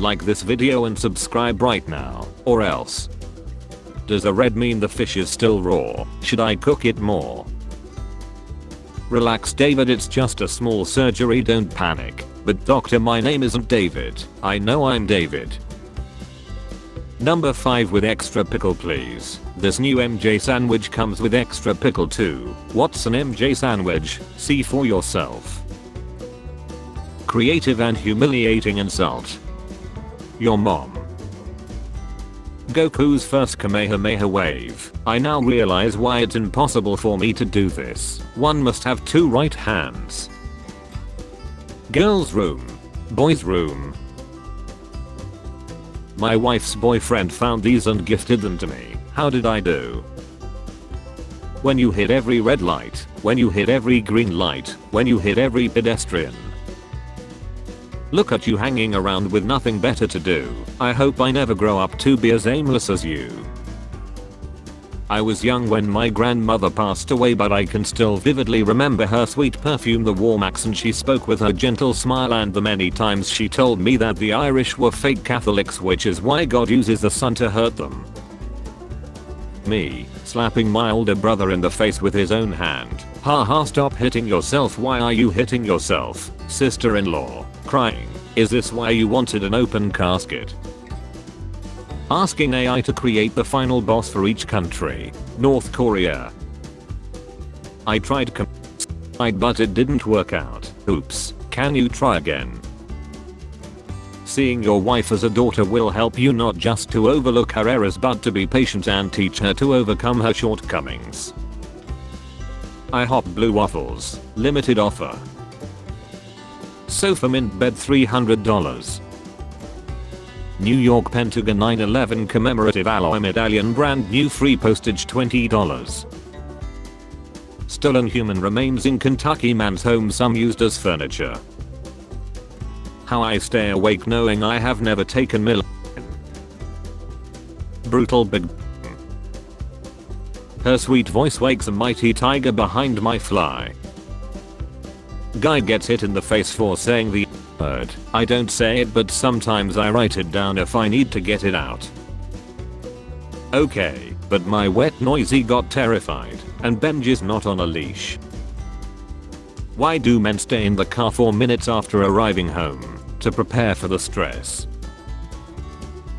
Like this video and subscribe right now, or else. Does the red mean the fish is still raw? Should I cook it more? Relax David, it's just a small surgery, don't panic. But doctor, my name isn't David. I know I'm David. Number 5 with extra pickle please. This new MJ sandwich comes with extra pickle too. What's an MJ sandwich? See for yourself. Creative and humiliating insult. Your mom. Goku's first Kamehameha wave. I now realize why it's impossible for me to do this. One must have 2 right hands. Girls room. Boys room. My wife's boyfriend found these and gifted them to me. How did I do? When you hit every red light, when you hit every green light, when you hit every pedestrian. Look at you hanging around with nothing better to do. I hope I never grow up to be as aimless as you. I was young when my grandmother passed away, but I can still vividly remember her sweet perfume, the warm accent she spoke with, her gentle smile, and the many times she told me that the Irish were fake Catholics, which is why God uses the sun to hurt them. Me, slapping my older brother in the face with his own hand. Haha, stop hitting yourself. Why are you hitting yourself? Sister-in-law. Crying. Is this why you wanted an open casket? Asking AI to create the final boss for each country. North Korea. I tried but it didn't work out. Oops. Can you try again? Seeing your wife as a daughter will help you not just to overlook her errors but to be patient and teach her to overcome her shortcomings. IHOP blue waffles. Limited offer. Sofa mint bed $300. New York Pentagon 9/11 commemorative alloy medallion, brand new, free postage $20. Stolen human remains in Kentucky man's home, some used as furniture. How I stay awake knowing I have never taken Miller. Brutal big. Her sweet voice wakes a mighty tiger behind my fly. Guy gets hit in the face for saying the word. I don't say it, but sometimes I write it down if I need to get it out. Okay, but my wet noisy got terrified, and Benji's not on a leash. Why do men stay in the car 4 minutes after arriving home? To prepare for the stress.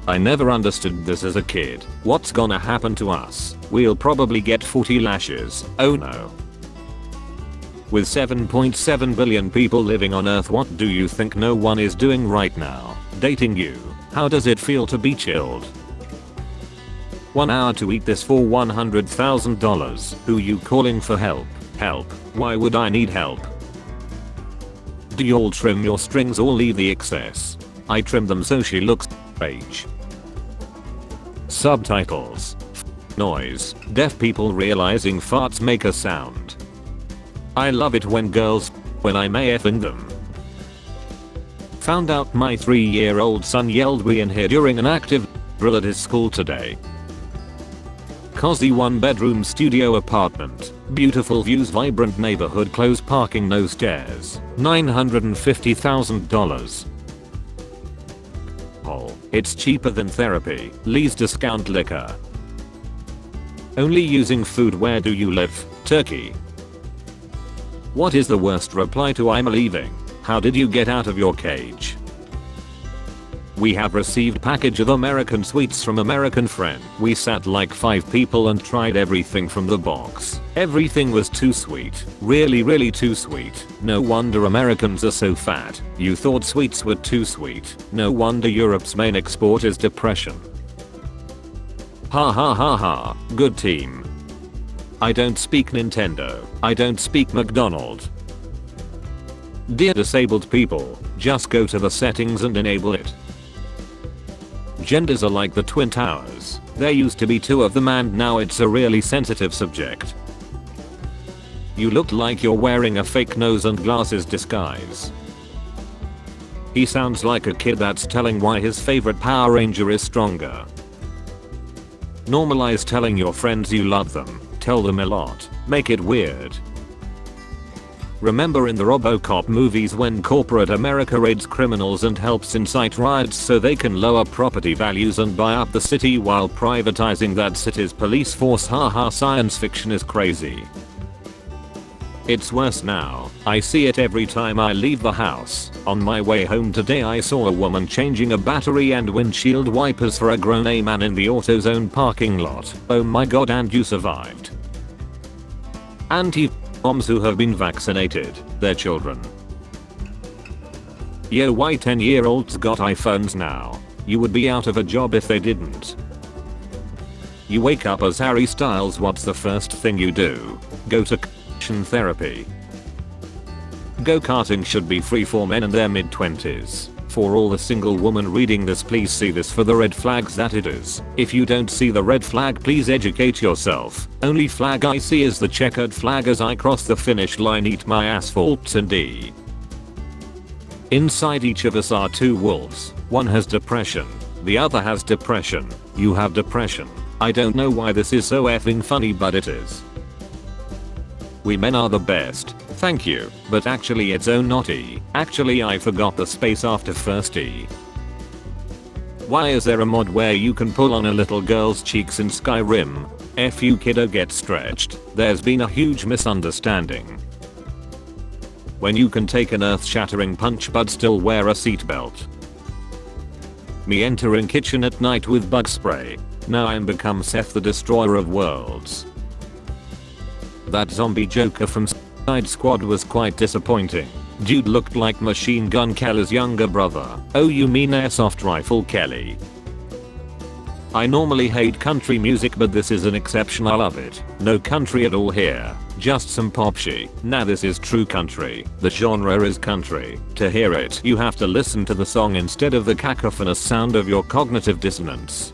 I never understood this as a kid. What's gonna happen to us? We'll probably get 40 lashes. Oh no. With 7.7 billion people living on Earth, what do you think no one is doing right now? Dating you. How does it feel to be chilled? 1 hour to eat this for $100,000. Who you calling for help? Help. Why would I need help? Do y'all trim your strings or leave the excess? I trim them so she looks rage. Subtitles. Noise. Deaf people realizing farts make a sound. I love it when girls when I'm AFing them. Found out my 3-year-old son yelled "we" in here during an active drill at his school today. Cozy 1-bedroom studio apartment. Beautiful views, vibrant neighborhood, close parking, no stairs. $950,000. It's cheaper than therapy. Lee's discount liquor. Only using food. Where do you live? Turkey. What is the worst reply to "I'm leaving"? How did you get out of your cage? We have received package of American sweets from American friend. We sat like 5 people and tried everything from the box. Everything was too sweet. Really too sweet. No wonder Americans are so fat. You thought sweets were too sweet. No wonder Europe's main export is depression. Ha ha ha ha. Good team. I don't speak Nintendo. I don't speak McDonald's. Dear disabled people, just go to the settings and enable it. Genders are like the Twin Towers. There used to be 2 of them and now it's a really sensitive subject. You look like you're wearing a fake nose and glasses disguise. He sounds like a kid that's telling why his favorite Power Ranger is stronger. Normalize telling your friends you love them. Tell them a lot. Make it weird. Remember in the RoboCop movies when corporate America raids criminals and helps incite riots so they can lower property values and buy up the city while privatizing that city's police force? Haha, science fiction is crazy. It's worse now. I see it every time I leave the house. On my way home today I saw a woman changing a battery and windshield wipers for a grown man in the AutoZone parking lot. Oh my god, and you survived. Moms who have been vaccinated, their children. Yo, why 10-year-olds got iPhones now? You would be out of a job if they didn't. You wake up as Harry Styles, what's the first thing you do? Go to therapy. Go-karting should be free for men in their mid-20s. For all the single woman reading this, please see this for the red flags that it is. If you don't see the red flag, please educate yourself. Only flag I see is the checkered flag as I cross the finish line. Eat my asphalt and D. Inside each of us are two wolves. One has depression. The other has depression. You have depression. I don't know why this is so effing funny, but it is. We men are the best. Thank you, but actually it's O not E. Actually I forgot the space after first E. Why is there a mod where you can pull on a little girl's cheeks in Skyrim? F you kiddo, get stretched. There's been a huge misunderstanding. When you can take an earth-shattering punch but still wear a seatbelt. Me entering kitchen at night with bug spray. Now I'm become Seth the Destroyer of Worlds. That zombie Joker from Suicide Squad was quite disappointing. Dude looked like Machine Gun Kelly's younger brother. Oh, you mean Airsoft Rifle Kelly. I normally hate country music, but this is an exception. I love it. No country at all here. Just some popshy. Now this is true country. The genre is country. To hear it, you have to listen to the song instead of the cacophonous sound of your cognitive dissonance.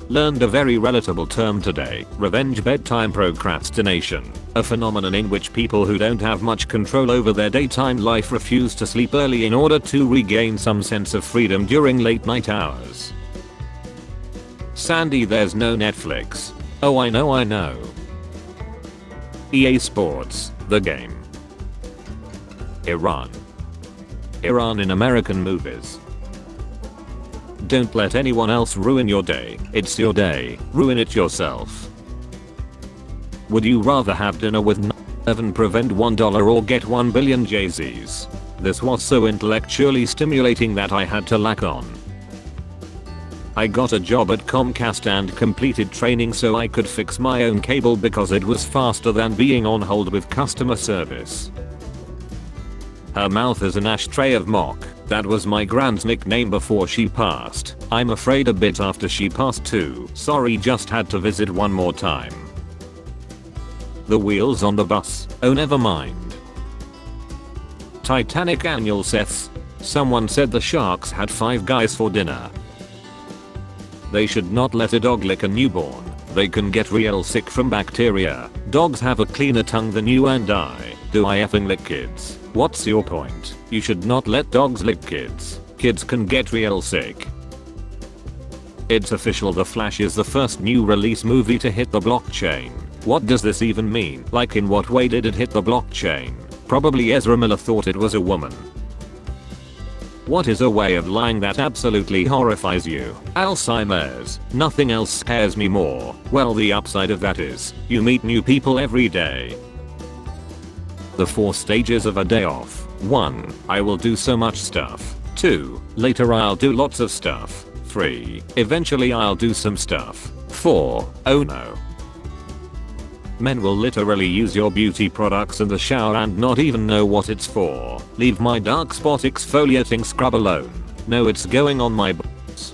Learned a very relatable term today, revenge bedtime procrastination, a phenomenon in which people who don't have much control over their daytime life refuse to sleep early in order to regain some sense of freedom during late night hours. Sandy, there's no Netflix. Oh, I know. EA Sports, the game. Iran in American movies. Don't let anyone else ruin your day. It's your day. Ruin it yourself. Would you rather have dinner with 7 prevent $1 or get 1 billion Jay-Z's? This was so intellectually stimulating that I had to lack on. I got a job at Comcast and completed training so I could fix my own cable because it was faster than being on hold with customer service. Her mouth is an ashtray of mock. That was my grand's nickname before she passed. I'm afraid a bit after she passed too. Sorry, just had to visit one more time. The wheels on the bus. Oh, never mind. Titanic annual Seths. Someone said the sharks had 5 guys for dinner. They should not let a dog lick a newborn. They can get real sick from bacteria. Dogs have a cleaner tongue than you and I. Do I effing lick kids? What's your point? You should not let dogs lick kids. Kids can get real sick. It's official, The Flash is the first new release movie to hit the blockchain. What does this even mean? Like, in what way did it hit the blockchain? Probably Ezra Miller thought it was a woman. What is a way of lying that absolutely horrifies you? Alzheimer's. Nothing else scares me more. Well, the upside of that is, you meet new people every day. The 4 stages of a day off. 1. I will do so much stuff. 2. Later I'll do lots of stuff. 3. Eventually I'll do some stuff. 4. Oh no. Men will literally use your beauty products in the shower and not even know what it's for. Leave my dark spot exfoliating scrub alone. No, it's going on my balls.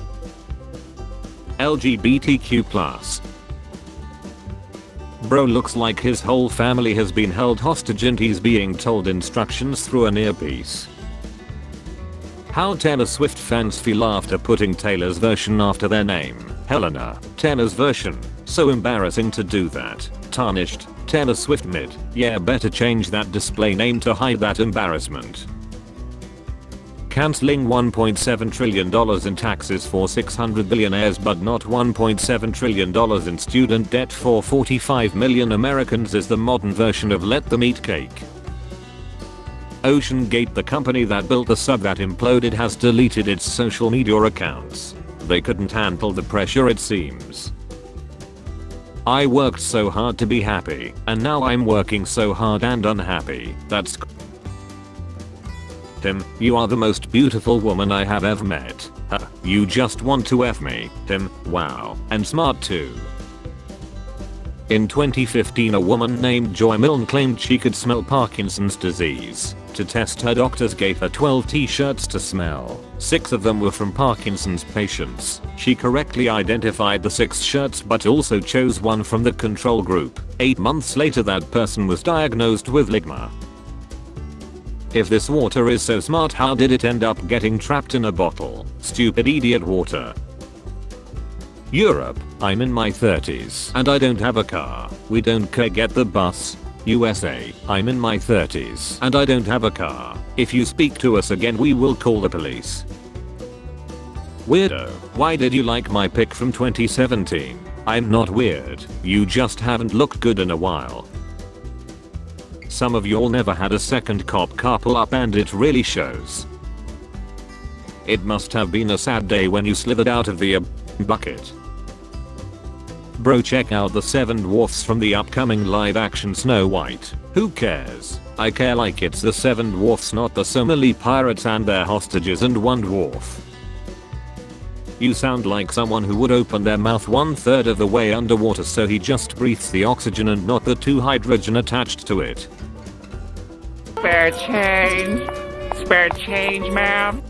LGBTQ+. Bro looks like his whole family has been held hostage and he's being told instructions through an earpiece. How Taylor Swift fans feel after putting Taylor's version after their name. Helena. Taylor's version. So embarrassing to do that. Tarnished. Taylor Swift mid. Yeah, better change that display name to hide that embarrassment. cancelling $1.7 trillion in taxes for 600 billionaires but not $1.7 trillion in student debt for 45 million Americans is the modern version of let them eat cake. OceanGate, the company that built the sub that imploded, has deleted its social media accounts. They couldn't handle the pressure, it seems. I worked so hard to be happy, and now I'm working so hard and unhappy. That's Tim, you are the most beautiful woman I have ever met. You just want to F me, Tim. Wow. And smart too. In 2015, a woman named Joy Milne claimed she could smell Parkinson's disease. To test, her doctors gave her 12 t-shirts to smell. 6 of them were from Parkinson's patients. She correctly identified the 6 shirts but also chose one from the control group. 8 months later, that person was diagnosed with ligma. If this water is so smart, how did it end up getting trapped in a bottle? Stupid idiot water. Europe, I'm in my 30s and I don't have a car. We don't care, get the bus. USA, I'm in my 30s and I don't have a car. If you speak to us again, we will call the police. Weirdo, why did you like my pic from 2017? I'm not weird, you just haven't looked good in a while. Some of y'all never had a second cop car pull up and it really shows. It must have been a sad day when you slithered out of the bucket. Bro, check out the 7 dwarfs from the upcoming live action Snow White. Who cares? I care like it's the 7 dwarfs, not the Somali pirates and their hostages and 1 dwarf. You sound like someone who would open their mouth 1/3 of the way underwater so he just breathes the oxygen and not the 2 hydrogen attached to it. Spare change? Spare change, ma'am?